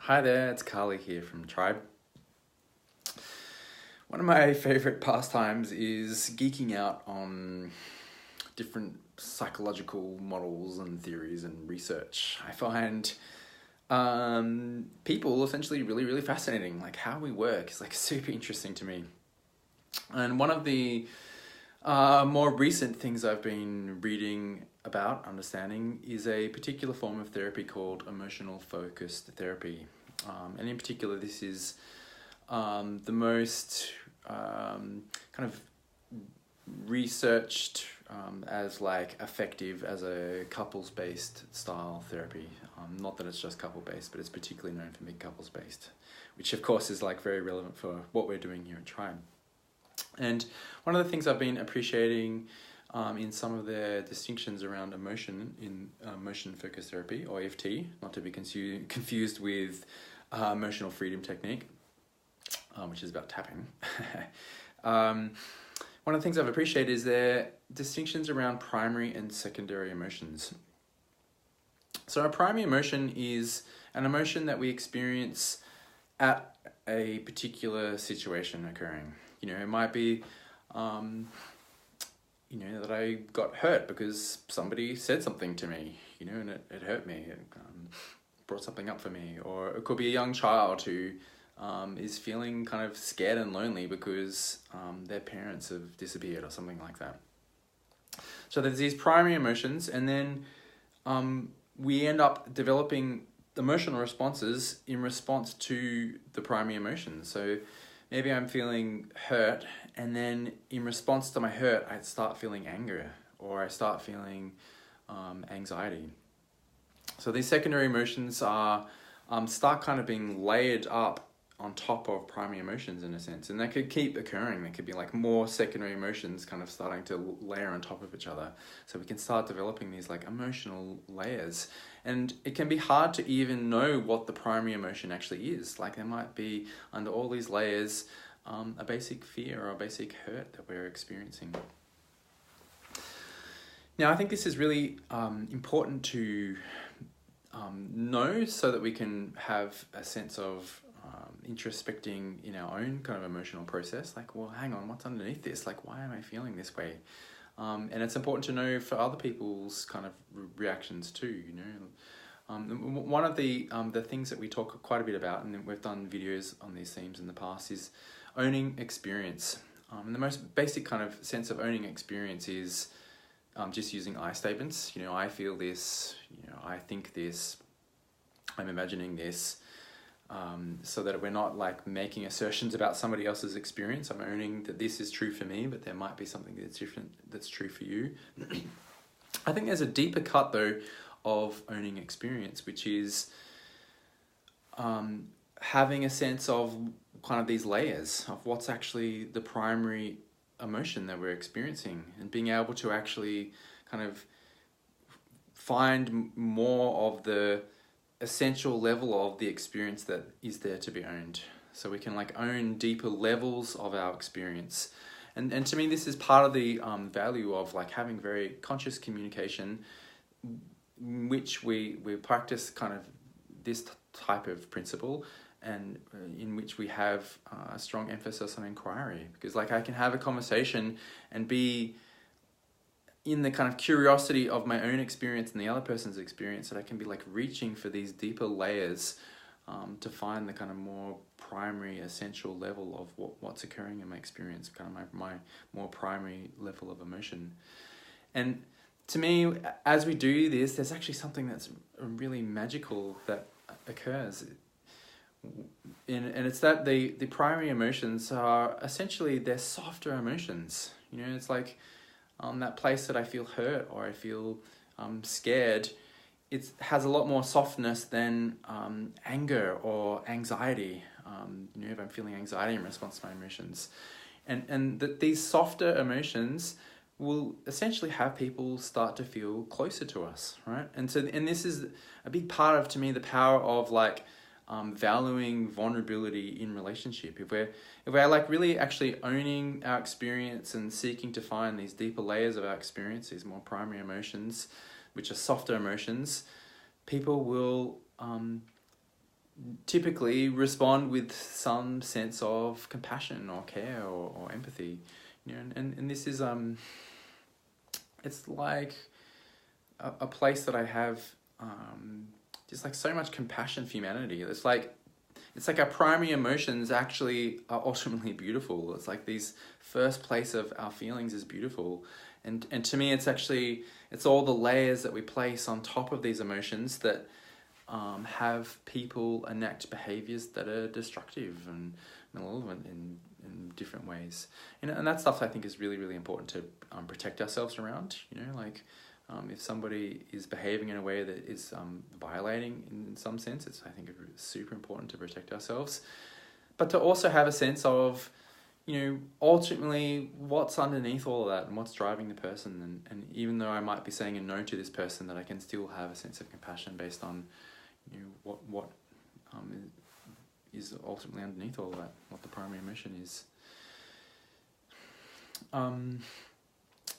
Hi there, it's Carly here from Tribe. One of my favorite pastimes is geeking out on different psychological models and theories and research. I find people essentially really fascinating. Like how we work is like super interesting to me. And one of the more recent things I've been reading about, understanding, is a particular form of therapy called emotional focused therapy. And in particular, this is the most kind of researched as like effective as a couples-based style therapy. Not that it's just couple-based, but it's particularly known for being couples-based, which of course is like very relevant for what we're doing here at Tribe. And one of the things I've been appreciating in some of their distinctions around emotion in emotion focused therapy, or EFT, not to be confused with emotional freedom technique, which is about tapping. One of the things I've appreciated is their distinctions around primary and secondary emotions. So a primary emotion is an emotion that we experience at a particular situation occurring. You know, it might be, that I got hurt because somebody said something to me, and it hurt me. It brought something up for me. Or it could be a young child who is feeling kind of scared and lonely because their parents have disappeared or something like that. So there's these primary emotions, and then we end up developing emotional responses in response to the primary emotions. So maybe I'm feeling hurt, and then in response to my hurt, I start feeling anger, or I start feeling anxiety. So these secondary emotions are start kind of being layered up on top of primary emotions in a sense, and they could keep occurring. There could be like more secondary emotions kind of starting to layer on top of each other. So we can start developing these like emotional layers, and it can be hard to even know what the primary emotion actually is. Like there might be under all these layers a basic fear or a basic hurt that we're experiencing. Now I think this is really important to know so that we can have a sense of introspecting in our own kind of emotional process. Like, well, hang on, what's underneath this? Like, why am I feeling this way? And it's important to know for other people's kind of reactions too, One of the things that we talk quite a bit about, and we've done videos on these themes in the past, is owning experience. And the most basic kind of sense of owning experience is just using I statements. I feel this, I think this, I'm imagining this, so that we're not like making assertions about somebody else's experience. I'm owning that this is true for me, but there might be something that's different that's true for you. I think there's a deeper cut though of owning experience, which is having a sense of kind of these layers of what's actually the primary emotion that we're experiencing, and being able to actually kind of find more of the essential level of the experience that is there to be owned. So we can like own deeper levels of our experience. And to me, this is part of the value of like having very conscious communication, which we practice kind of this type of principle, and in which we have a strong emphasis on inquiry. Because like I can have a conversation and be in the kind of curiosity of my own experience and the other person's experience, that I can be like reaching for these deeper layers to find the kind of more primary essential level of what's occurring in my experience, kind of my more primary level of emotion. And to me, as we do this, there's actually something that's really magical that occurs. And it's that the primary emotions are essentially, they're softer emotions. It's like that place that I feel hurt or I feel scared, it has a lot more softness than anger or anxiety. If I'm feeling anxiety in response to my emotions. And that these softer emotions will essentially have people start to feel closer to us, right? And this is a big part of, to me, the power of like valuing vulnerability in relationship. If we're like really actually owning our experience and seeking to find these deeper layers of our experience, these more primary emotions, which are softer emotions, people will typically respond with some sense of compassion or care or empathy, you know, and this is it's like a place that I have just like so much compassion for humanity. It's like our primary emotions actually are ultimately beautiful. It's like these first place of our feelings is beautiful. And to me, it's all the layers that we place on top of these emotions that have people enact behaviors that are destructive and malevolent in different ways. And that stuff I think is really, really important to protect ourselves around, you know, like if somebody is behaving in a way that is violating in some sense, I think it's super important to protect ourselves. But to also have a sense of, you know, ultimately what's underneath all of that and what's driving the person. And even though I might be saying a no to this person, that I can still have a sense of compassion based on, you know, what is ultimately underneath all of that, what the primary emotion is.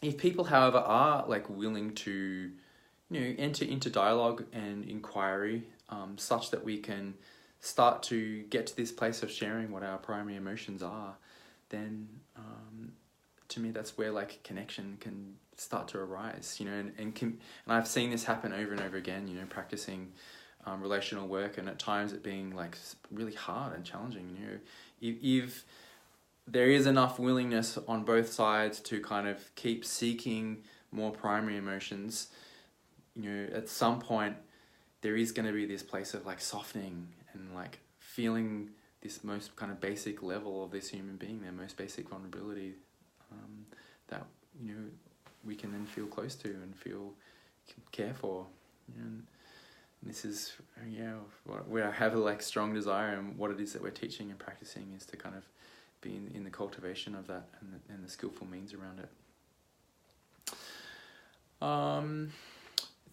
If people, however, are like willing to, you know, enter into dialogue and inquiry, such that we can start to get to this place of sharing what our primary emotions are, then to me that's where like connection can start to arise, you know, and I've seen this happen over and over again, you know, practicing relational work, and at times it being like really hard and challenging, you know, if there is enough willingness on both sides to kind of keep seeking more primary emotions, you know, at some point there is going to be this place of like softening and like feeling this most kind of basic level of this human being, their most basic vulnerability, that, you know, we can then feel close to and care for. You know, and this is, yeah, where I have a like strong desire, and what it is that we're teaching and practicing is to kind of be in the cultivation of that and the skillful means around it. I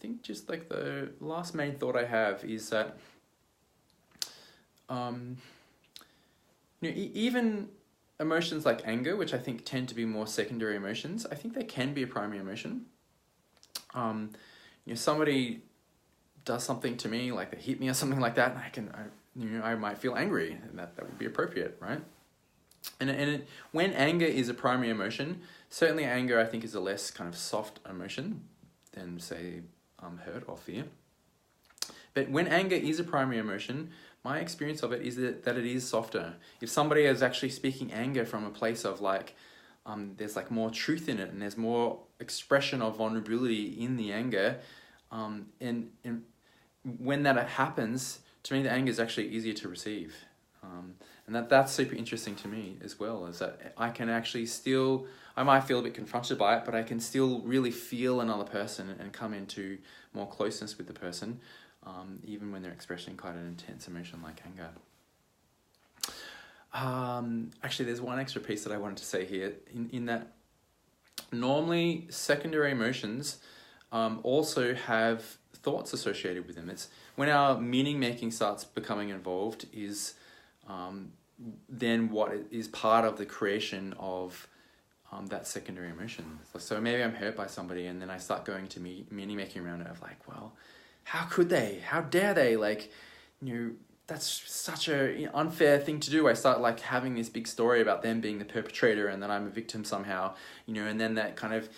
think just like the last main thought I have is that you know, even emotions like anger, which I think tend to be more secondary emotions, I think they can be a primary emotion. You know, somebody does something to me, like they hit me or something like that, and I might feel angry, and that would be appropriate, right? And when anger is a primary emotion, certainly anger I think is a less kind of soft emotion than say hurt or fear. But when anger is a primary emotion, my experience of it is that it is softer. If somebody is actually speaking anger from a place of like, there's like more truth in it, and there's more expression of vulnerability in the anger, and when that happens, to me the anger is actually easier to receive. And that's super interesting to me as well, is that I can actually still, I might feel a bit confronted by it, but I can still really feel another person and come into more closeness with the person, even when they're expressing quite an intense emotion like anger. Actually, there's one extra piece that I wanted to say here, in that normally secondary emotions also have thoughts associated with them. It's when our meaning making starts becoming involved is then what is part of the creation of that secondary emotion. So maybe I'm hurt by somebody, and then I start going to meaning making around it of like, well, how could they? How dare they? Like, you know, that's such a unfair thing to do. I start like having this big story about them being the perpetrator and that I'm a victim somehow, you know, and then that kind of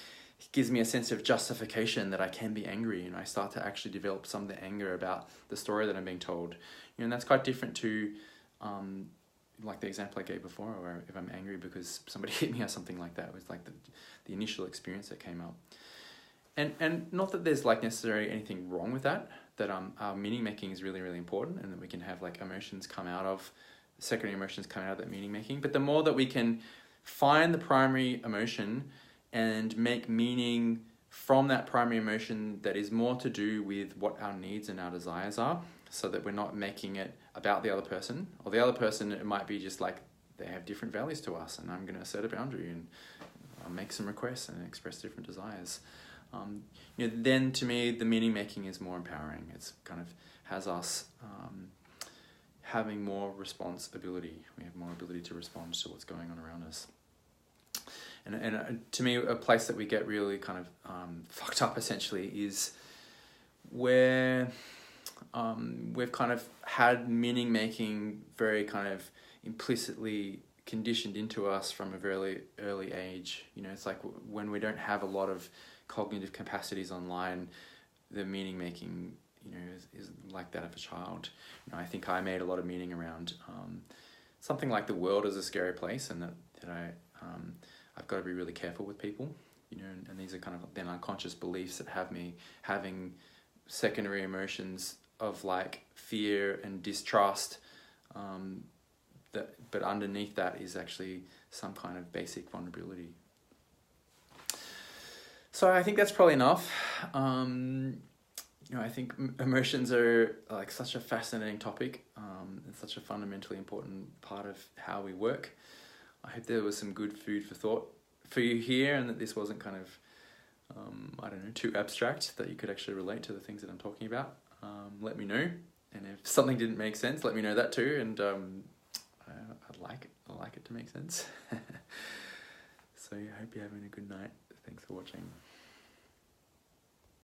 gives me a sense of justification that I can be angry, and I start to actually develop some of the anger about the story that I'm being told. You know, and that's quite different to like the example I gave before, where if I'm angry because somebody hit me or something like that, it was like the initial experience that came up. And not that there's like necessarily anything wrong with that our meaning making is really, really important, and that we can have like emotions come out of, secondary emotions come out of that meaning making. But the more that we can find the primary emotion and make meaning from that primary emotion that is more to do with what our needs and our desires are, so that we're not making it about the other person, or the other person, it might be just like they have different values to us, and I'm going to set a boundary and make some requests and express different desires. You know, then to me the meaning making is more empowering. It's kind of has us having more responsibility. We have more ability to respond to what's going on around us. And to me, a place that we get really kind of fucked up essentially is where we've kind of had meaning making very kind of implicitly conditioned into us from a very early age. You know, it's like when we don't have a lot of cognitive capacities online, the meaning making, you know, is like that of a child. You know, I think I made a lot of meaning around something like the world is a scary place, and that I've got to be really careful with people. You know, and these are kind of then unconscious beliefs that have me having secondary emotions of like fear and distrust. But underneath that is actually some kind of basic vulnerability. So I think that's probably enough. You know, I think emotions are like such a fascinating topic, and such a fundamentally important part of how we work. I hope there was some good food for thought for you here, and that this wasn't kind of, I don't know, too abstract, that you could actually relate to the things that I'm talking about. Let me know, and if something didn't make sense, let me know that too, and I'd like it to make sense. So I hope you're having a good night. Thanks for watching.